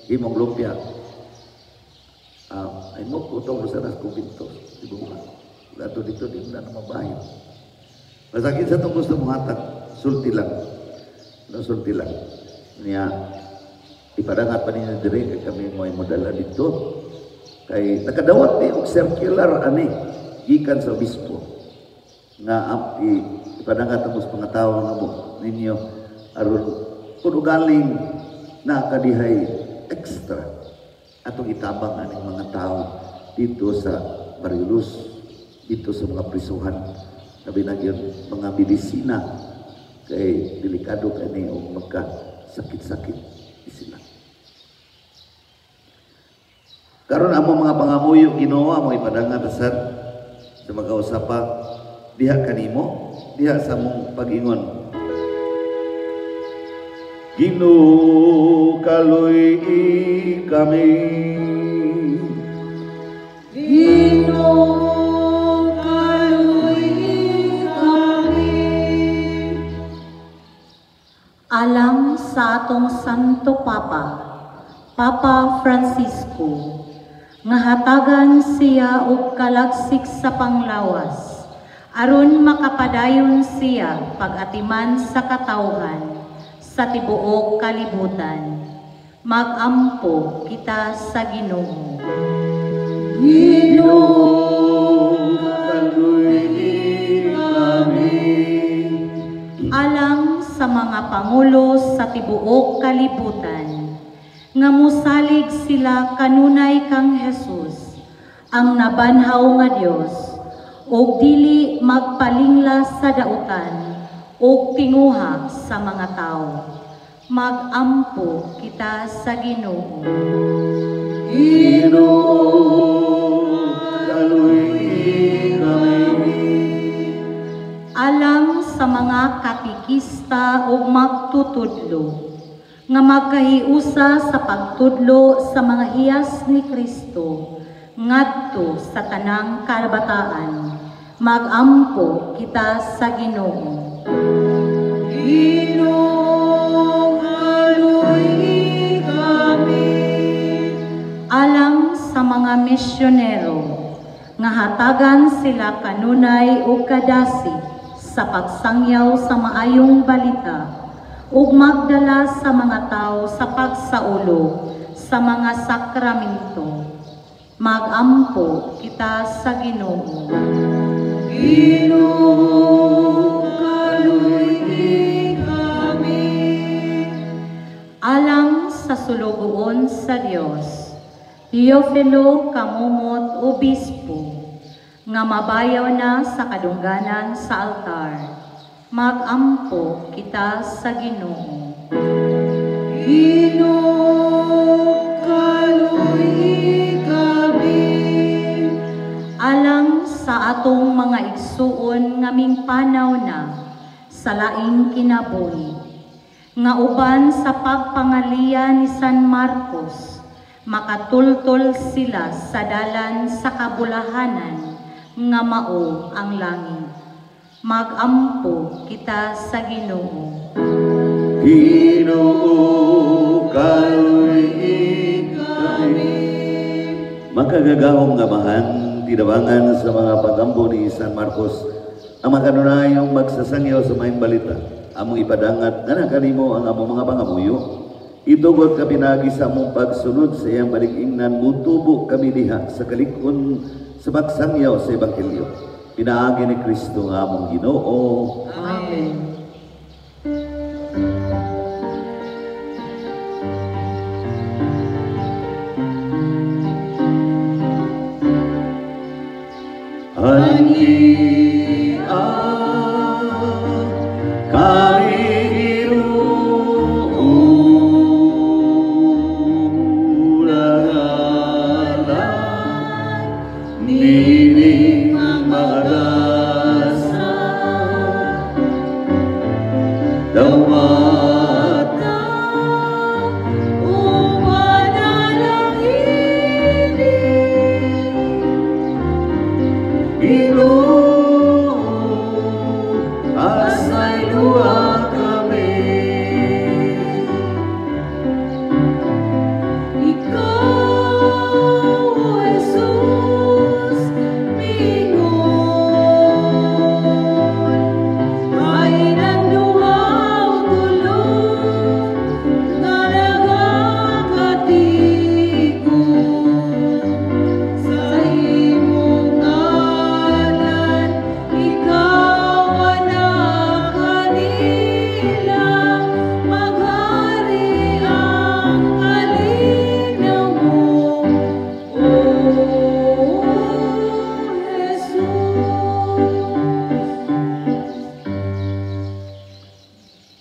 imong lumpia. Ay mo utong sa nas kumbinto di bunga. Lato dito di na mabahin. Masakit sa tong gusto mo hatag sulti lang. No sulti lang. Niya ipadangat pa ninyo dire kay kami mo modala dito. Kay nakadawat ni og circular ani gikan sa obispo nga ipadangat ang mga tawo nga mo ninyo aron kuno galing na kadihay extra atong itabang aning mga tao dito sa Barilus, dito sa mga prisuhan na binagyan mga medisina kay delikado kani o magka sakit-sakit sila. Karon amo mga pangamuyo Ginoo amo ipadangat sad sa mga usapa diha kanimo, diha sa mong pag-ingon. Ginoo kaluy kami, Ginoo kaluy kami. Alang sa atong Santo Papa, Papa Francisco, nga hatagan siya og kalagsik sa panglawas, aron makapadayon siya pag-atiman sa katawhan sa tibuok kalibutan. Magampo kita sa Ginoo. Ginoo kaluy kami. Alang sa mga pangulo sa tibuok kalibutan, nga musalig sila kanunay kang Jesus, ang nabanhaw nga Dios, og dili magpalingla sa dautan og tinguha sa mga tao. Magampo kita sa Ginoo. Ginoo kaluy kami. Alang sa mga katikista ug magtutudlo, nga magkahiusa sa pagtudlo sa mga hiyas ni Kristo ngadto sa tanang kabataan, magampo kita sa Ginoo. Ginoo kaluy kami. Alang sa mga misyonero, nga hatagan sila kanunay ug kadasi sa pagsangyaw sa maayong balita ug magdala sa mga tao sa pagsaulo sa mga sakramento. Magampo kita sa Ginoo. Ginoo, kaluoy kami. Alang sa sulugoon sa Dios, Teofilo Kamumot Obispo, nga mabayaw na sa kadungganan sa altar, magampo kita sa Ginoo. Ginoo, kaluoy kami. Alang sa atong mga igsuon nga mingpanaw na sa laing kinabuhi, nga uban sa pagpangaliya ni San Marcos, makatultol sila sa dalan sa kabulahanan nga mao ang langit. Magampo kita sa Ginoo. Ginoo, kaluoy kami. Makagagahong gamahan, tinabangan sa mga pagampo ni San Marcos, ang makanunayong magsasangyaw sa maing balita, among ipadangat na nakanimo ang among mga pangamuyo. Itugot ka pinagi sa among pagsunod sa iyang balig-ingnan, mutubo kami diha sa kalikon sa pagsangyaw sa Ebanghelyo. Pinaagi ni Kristo nga among Ginoo. Amen.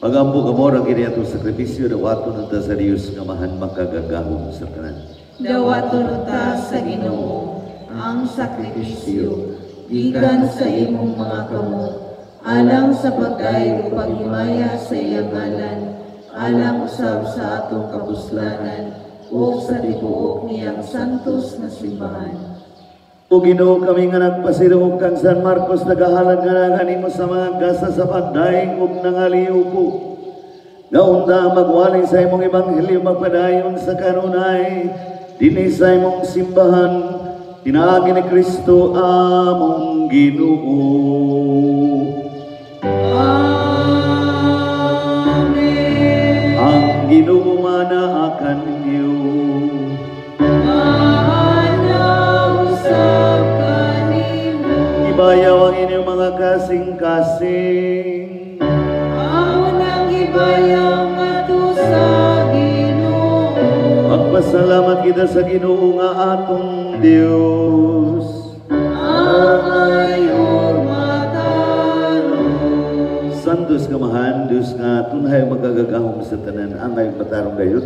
Pagampo kamor ang kiniatong sakripisyo, dawaton nata sa Diyos nga mahan makagagahom sa tanan. Dawaton ta sa Ginoo ang sakripisyo gikan sa imong mga kamot, alang sa pagkayo paghimaya sa iyang ngalan, alang usab sa atong kapuslanan o sa tibuok niyang santos na simbahan. O Ginoo, kami nga nagpasidong kang San Marcos, nagahalan nga naganimo sa mga gasa sa pagdaing ug nangaliw ko. Naunda magwali sa imong Ebanghelyo, magpadayon sa kanunay, dinhi sa imong simbahan, tinaagi ni Kristo among Ginoo. Amen. Ang Ginoo manaakan niyo. Ibayaw ang inyong mga kasing-kasing. Ang nang ibayaw ato sa Ginoo. Magpasalamat kita sa Ginoo nga atong Dios. Ang ayon matarong. Santos kamahan, Dios nga tunay magagagahom sa tanan, angay matarong gayud.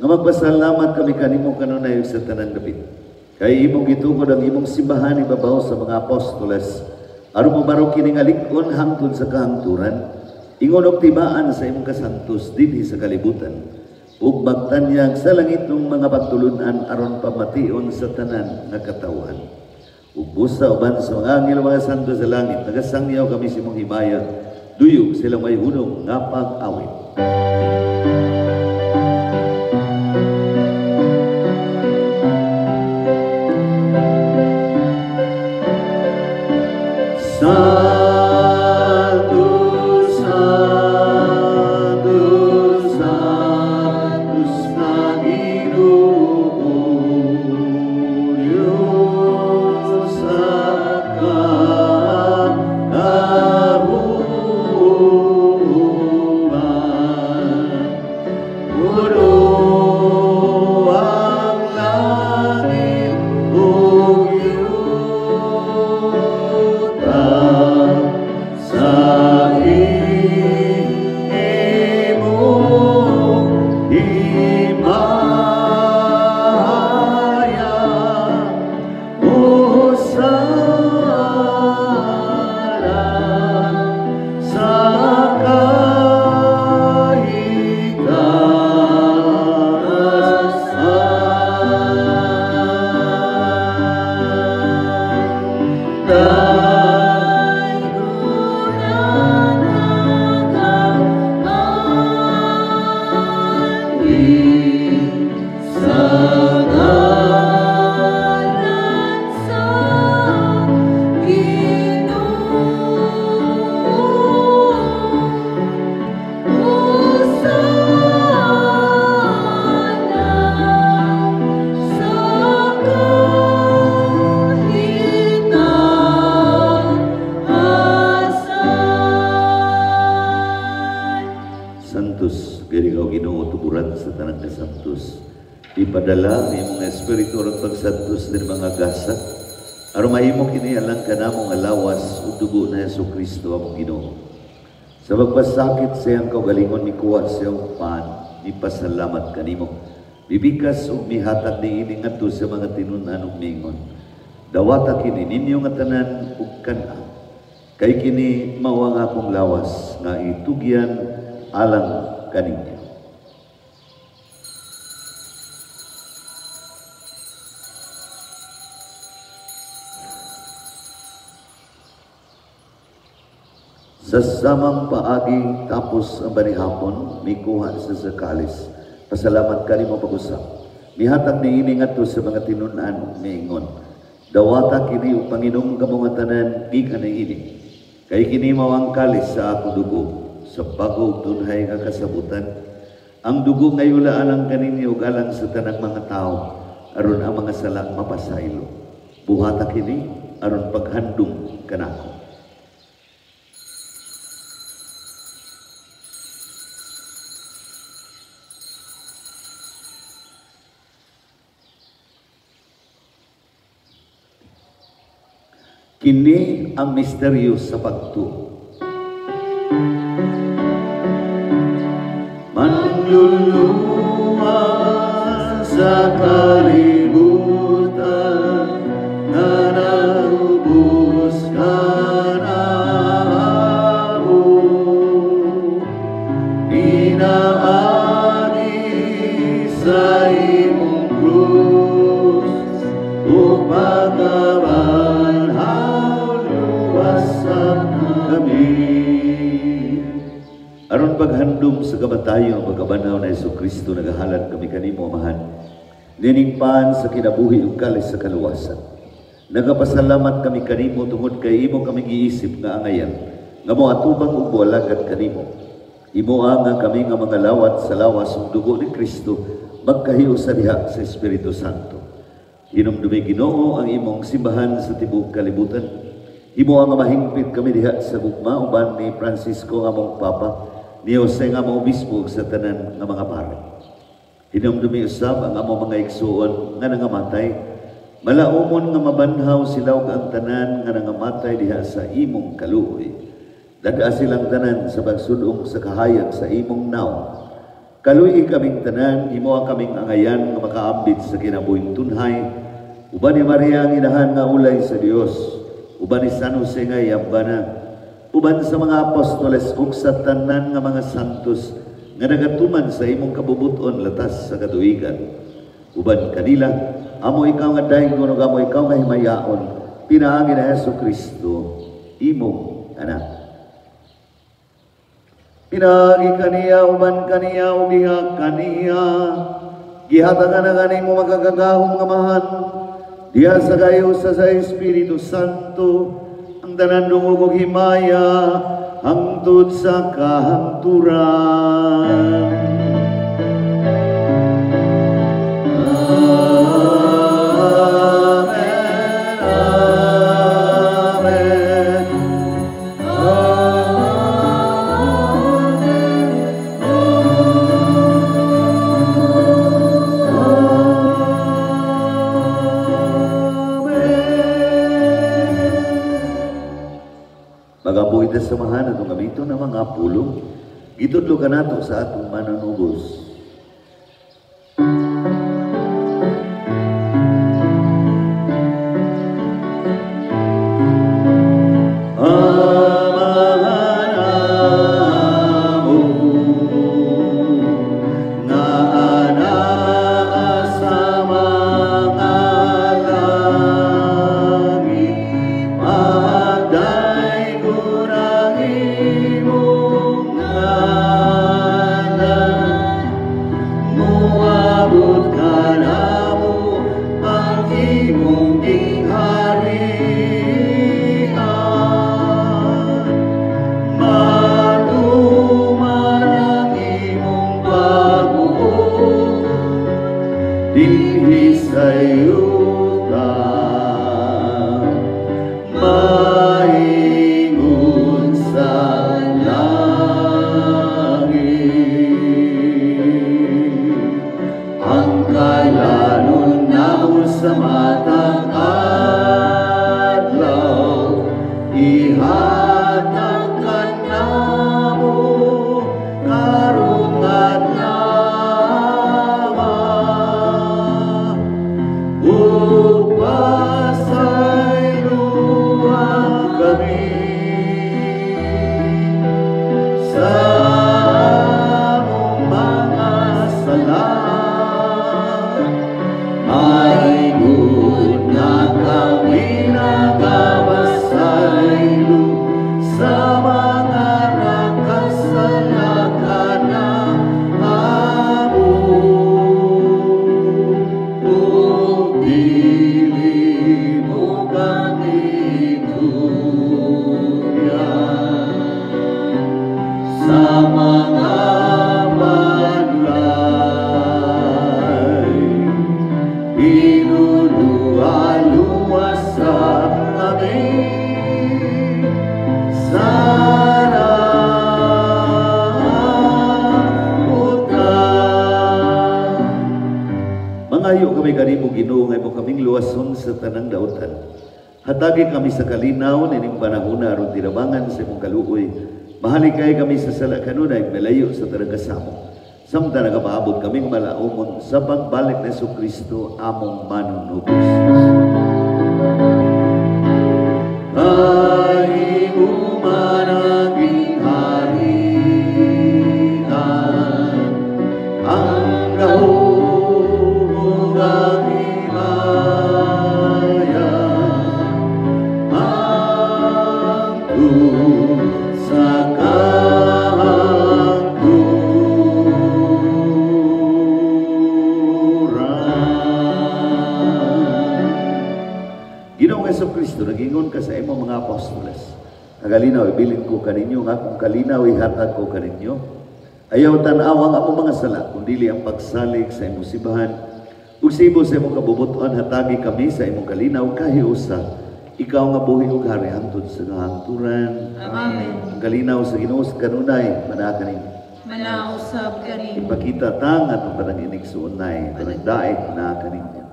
Nga magpasalamat kami kanimo kanunay sa tanan dapit. Kay imong gitugod ang imong simbahan ibabaw sa mga apostoles, aron mabaro kining alikon hangtod sa kahangturan, ingon og tibaan sa imong kasantos dinhi sa kalibutan, ug magtanyag sa langit ng mga pagtulunan aron pamation sa tanan nga katawhan. Ug busa uban sa mga anghel mga santo sa langit, nagasangyaw kami sa imong himaya, duyog silang may hunong nga pag-awit. Santos, Santos, Santos na Ginoo, Diyos Ipadala ni mga espiritu ron pagsantos ng mga gasak aron mahimo kini alang kanamong alawas ug dugo na Hesus Kristo among Ginoo. Sa pagpasakit sa iyang kaugalingon mikuha sa iyang pan, ipasalamat kanimo. Bibikas ug mihatag niini ngadto sa mga tinunan ug mingon. Dawata kini ninyo nga tanan ug kana. Kay kini mao ang akong lawas nga itugyan alang kaninyo. Sa samang paagi tapos ang barihapon, mikuha sa sakalis. Pasalamat ka mo pag-usap. Mihatag ni ini ngadto sa mga tinunan miingon. Dawata kini ug Panginoong kamong tanan di ka ini. Kay kini mao ang kalis sa ako dugo sa bago tunhay nga kasabutan. Ang dugo nga yulaan ang kaninyo ug alang sa tanang mga tao aron ang mga sala mapasaylo. Buhata kini aron paghandom kanako. Kini ang misteryo sa pagtuo. Manluluwa sa kalibutan na naubos ka na ako. Inaagi sa imong krus upang aron paghandom sa kamatayon pagkabanaw na Hesus Kristo nagahalad kami kanimo amahan. Nining pan sa kinabuhi ug kalis sa kaluwasan. Nagapasalamat kami kanimo tungod kay imo kami giisip nga angayan nga moatubang ug moalagad kanimo. Imo nga kami nga mga lawat sa lawas ug dugo ni Kristo magkahiyo sa diha sa Espiritu Santo. Hinumdumi Ginoo ang imong simbahan sa tibuok kalibutan. Imo ang mahingpit kami diha sa gugma uban ni Francisco nga among Papa, ni Jose nga among Obispo sa tanan nga mga pare. Hinumdumi usab ang among mga igsuon nga nangamatay, malaumon nga mabanhaw sila ug ang tanan nga nangamatay diha sa imong kaluoy. Daga silang tanan sa pagsudong sa kahayag sa imong naw. Kaluoy kaming tanan, imo ang kaming angayan nga makaambit sa kinabuhing tunhay. Uban ni Maria ang inahan nga ulay sa Dios. Uban ni San Jose nga yambana, uban sa mga apostoles ug sa tanan nga mga santos nga nagatuman sa imong kabubuton latas sa katuigan. Uban kanila, amo ikaw nga dayon ug amo ikaw nga himayaon, pinaangin na Hesus Kristo, imong anak. Pinagi kaniya, uban kaniya, ubiha kaniya, gihatagan na kanimo magagagahong nga mahan, diya sa kayo sa Espiritu Santo, ang tanan dungog ug himaya, hangtod sa kahangturan. Amen. pagdasamahan atong gamito na mga pulong. Gitudlo ka nato sa atong mananubos. Mangayo kami kanimo Ginoo nga imo kaming luwason sa tanang daotan. Hatagi kami sa kalinaw nining panahon aron tirabangan sa imong kaluoy. Mahalikay kami sa sala kanunay malayo sa tanang kasamo. Samtang nagapaabot kaming malaumon sa pagbalik ni Jesucristo among manunubos. Ay umanaging harian ang gahong ang himaya hangtod sa Ginoong Jesucristo, nagingon ka sa imong mga apostoles. Nagalinaw, ibilin ko kaninyo, nga kung kalinaw, ihatag ko kaninyo. Ayaw tan-awang among mga sala, kundili ang pagsalig sa imong simbahan. Usibo sa imong kabubuton, hatagi kami sa imong kalinaw, kahiusa. Ikaw nga buhi ug hari hangtod sa hangturan. Amen. Ang kalinaw sa Ginoo sa kanunay, manakanin. Manausab kanin. Ipakita tang at ang pananginig sa unay, panagdaig na kaninyo.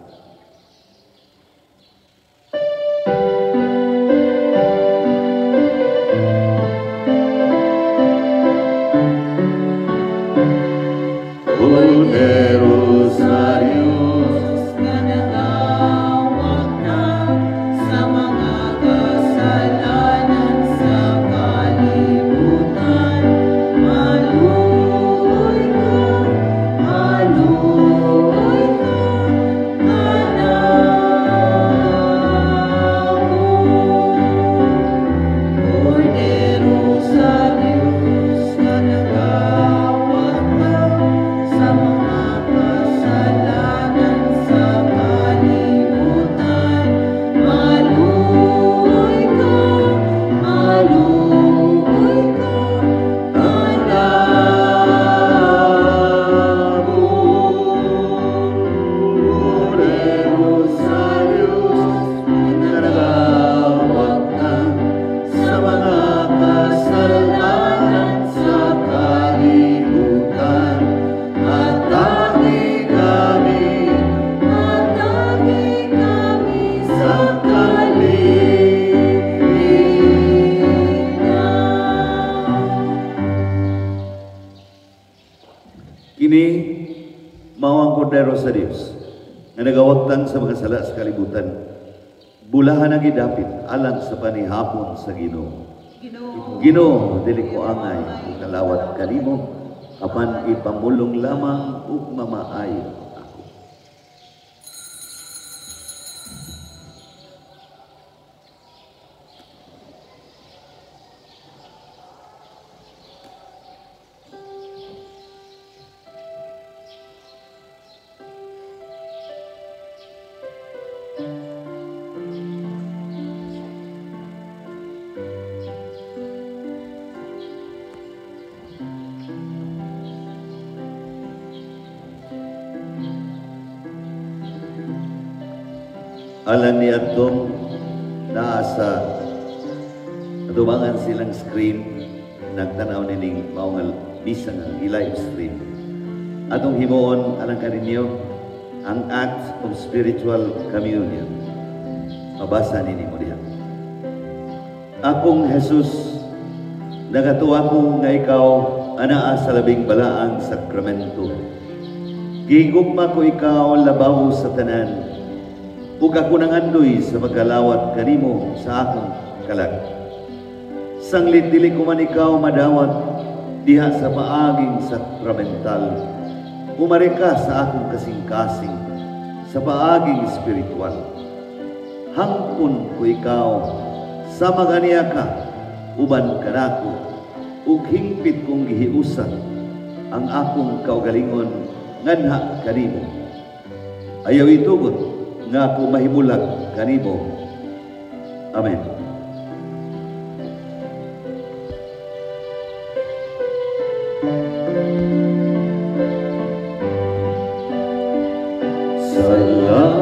mao ang kordero sa Dios nga nagawagtan sa mga sala sa kalibutan. Bulahan ang gidapit alang sa panihapon sa Ginoo. Ginoo, dili ko angay ang kalawat kanimo, apan ipamulong lamang ug mamaayo ako. Alam ni Atong naasa atubangan silang screen nagtanaw nining maungal bisang ang live stream. Atong himuon alang kaninyo ang act of spiritual communion. Mabasa nini mo diha. Akong Jesus, nagatuwa ko nga ikaw anaa sa labing balaang sakramento. Gigugma ko ikaw labaw sa tanan. Ug ako nangandoy sa magkalawat kanimo sa akong kalag. Sanglit dili ko man ikaw madawat diha sa paaging sakramental. Umari ka sa akong kasing-kasing sa paaging espiritual. Hangpon ko ikaw sa maganiya ka uban kanako ug hingpit kong gihiusan ang akong kaugalingon nganha kanimo. Ayaw itugot nga ako mahimulag kanimo. Amen. Salamat.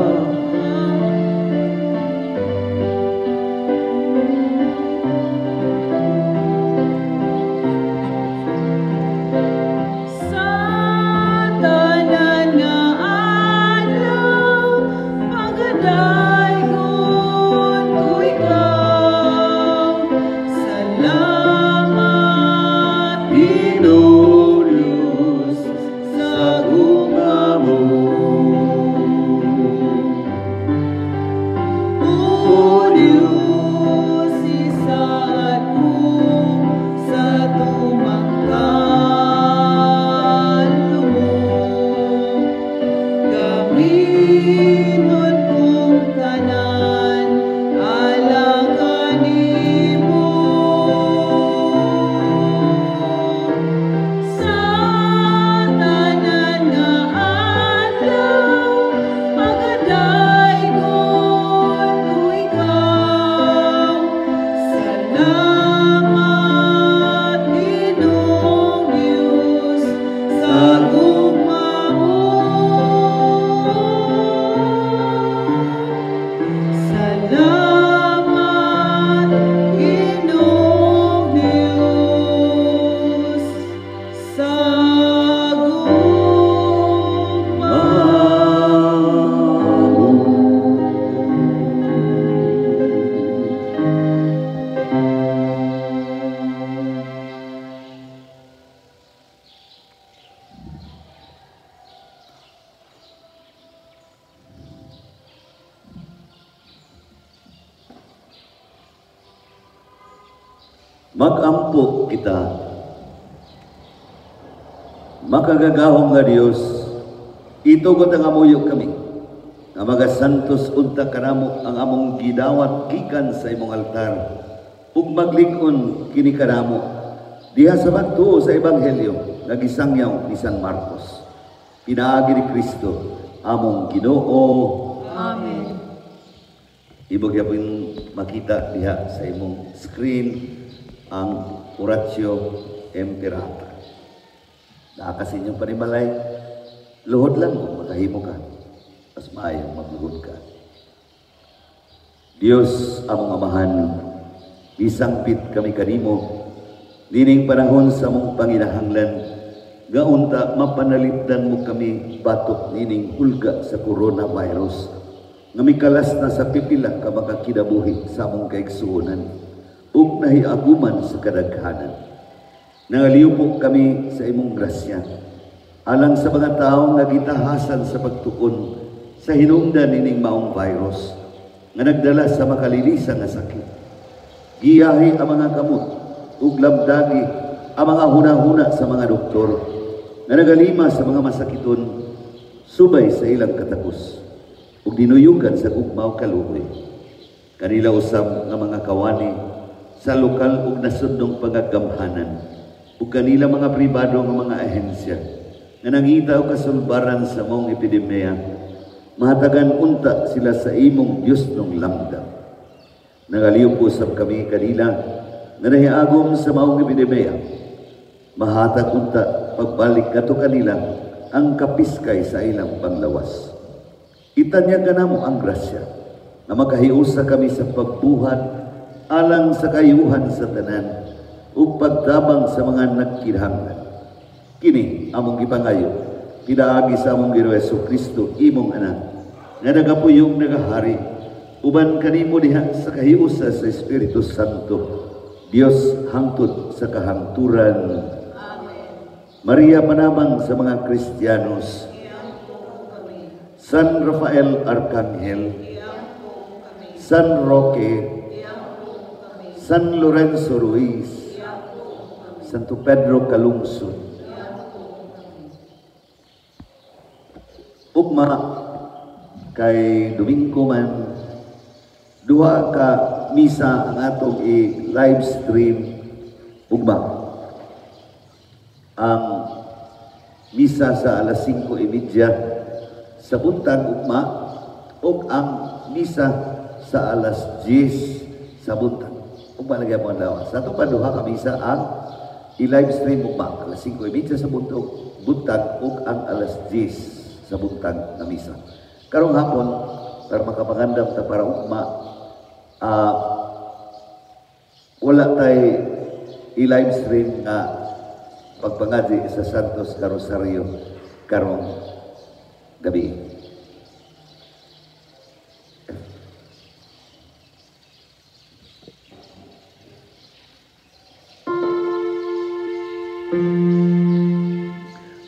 Magampo kita. Makagagahom nga Dios, itugot ang amuyo kami. Nga mga santos unta kanamo ang among gidawat gikan sa imong altar. Ug maglikon kini kanamo diha sa bagtuo sa ebanghelyo nagisangyaw ni San Marcos. Pinaagi ni Kristo among Ginoo. Amen. Ibog yapon makita diha sa imong screen ang Oratio Imperata. Nakakasin yung panimalay, luhod lang kung makahimo ka. Mas maayong magluhod ka. Diyos among amahan, isangpit kami kanimo, dining panahon sa mong panginahanglan, gaunta mapanalipdan mo kami batok nining hulga sa coronavirus, nga mikalas na sa pipila ka makakinabuhi sa among kaigsuonan, ug nahiaguman sa kadaghanan. Nangaliw po kami sa imong grasya. alang sa mga taong nagitahasan sa pagtuon sa hinungdan ining maong virus nga nagdala sa makalilisa nga sakit. Giyahi ang mga kamot ug labdagi ang mga hunahuna sa mga doktor nga nagalima sa mga masakiton subay sa ilang katakos ug dinuyugan sa gugmaw kaluoy. Kanila usab nga mga kawani sa lokal ug nasudnong pagagamhanan ug kanila mga pribado nga mga ahensya nga nangita og kasulbaran sa maong epidemya, mahatagan unta sila sa imong Dios nung lamda. Nagaliw usab kami kanila nga nahiagom sa maong epidemya, mahatag unta pagbalik kato kanila ang kapiskay sa ilang panglawas. Itanyag kanamo ang grasya na makahiusa kami sa pagbuhat alang sa kayuhan sa tanan ug pagtabang sa mga nagkinahanglan. Kini among gipangayo pinaagi sa among Ginoo Jesucristo imong anak nga nagapuyong nagahari uban kanimo diha sa kahiusa sa Espiritu Santo, Dios hangtod sa kahangturan. Maria panamang sa mga Kristiyanos, San Rafael Arcangel, San Roque, San Lorenzo Ruiz, Santo Pedro Calungsod, ugma kay Domingo man duha ka misa ang atong i-live stream. Ugma ang misa sa alas 5:30 sa buntag ugma ug ang misa sa alas 10 sa buntag. Ugma lagi mo daw. Sa ato pa duha ka misa ang i-live stream ugma alas 5:30 sa buntag ug ang alas 10 sa buntag na misa. Karong hapon para makapagandam ta para ugma wala tay i-live stream nga pagpangadli sa Santos Rosario karong gabi.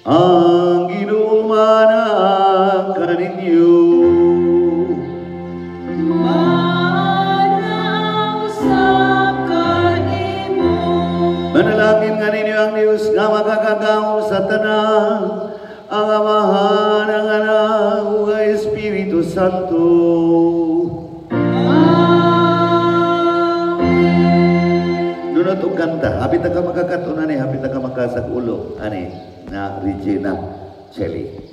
Ang ginumana kaninyo manalangin nga ninyo ang Diyos nga makakagaw sa tanan, ang Amahan, ang Anak, ug ang Espiritu Santo. Amen. Dunot og kanta, hapit ka makakatunan ni, hapit ka makasag ulo ani na Regina Celli.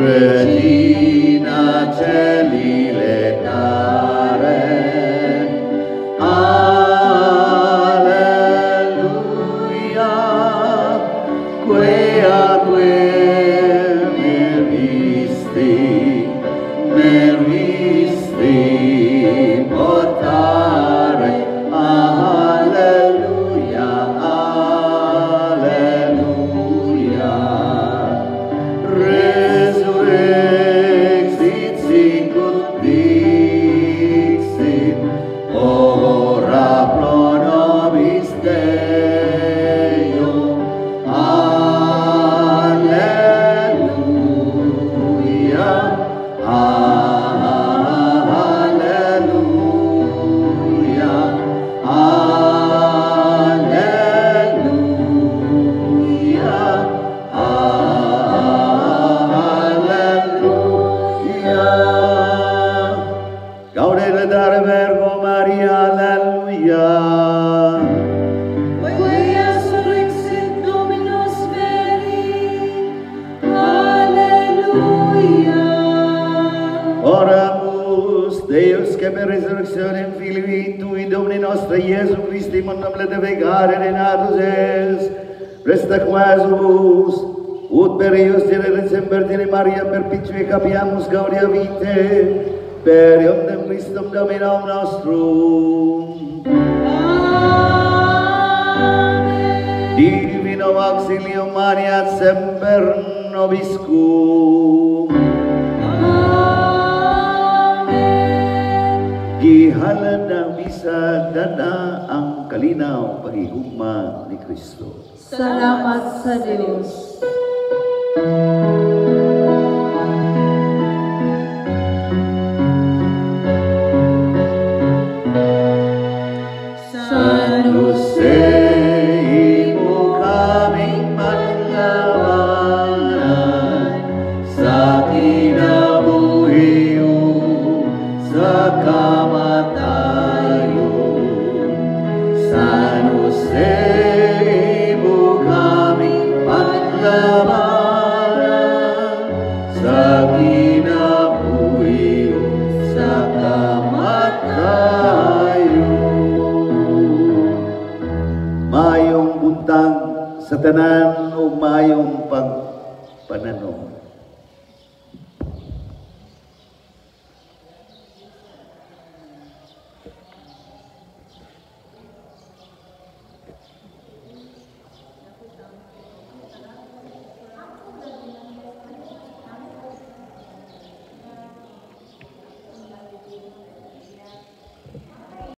Regina Celli letare, alleluia, quea meristi portare, alleluia, alleluia. Resurrexit sicut dixit, ora pro nobis Deum, alleluia, alleluia, alleluia, Gaudete dare Verbo Maria, alleluia. Quia surrexit Dominus veri, alleluia. Oramus Deus che per resurrectionem Filii Tui Domini nostri Iesu Christi mondum de vegare renatus es, presta quasus, ut per eius dire recembertine Maria perpetui capiamus gaudia vitae, per iomnem Christum Dominum nostrum. Amen. Divino auxilium Maria semper nobiscum. Amen. Giha dana ang kalinaw paghigugma ni Kristo. Salamat sa Diyos. San Jose, imo kaming panlawanan sa kinabuhi sa kamatayon. San Jose, imo kaming panlawanan sa kinabuhi sa kamatayon. Mayong buntag sa tanan o mayong pagpananom.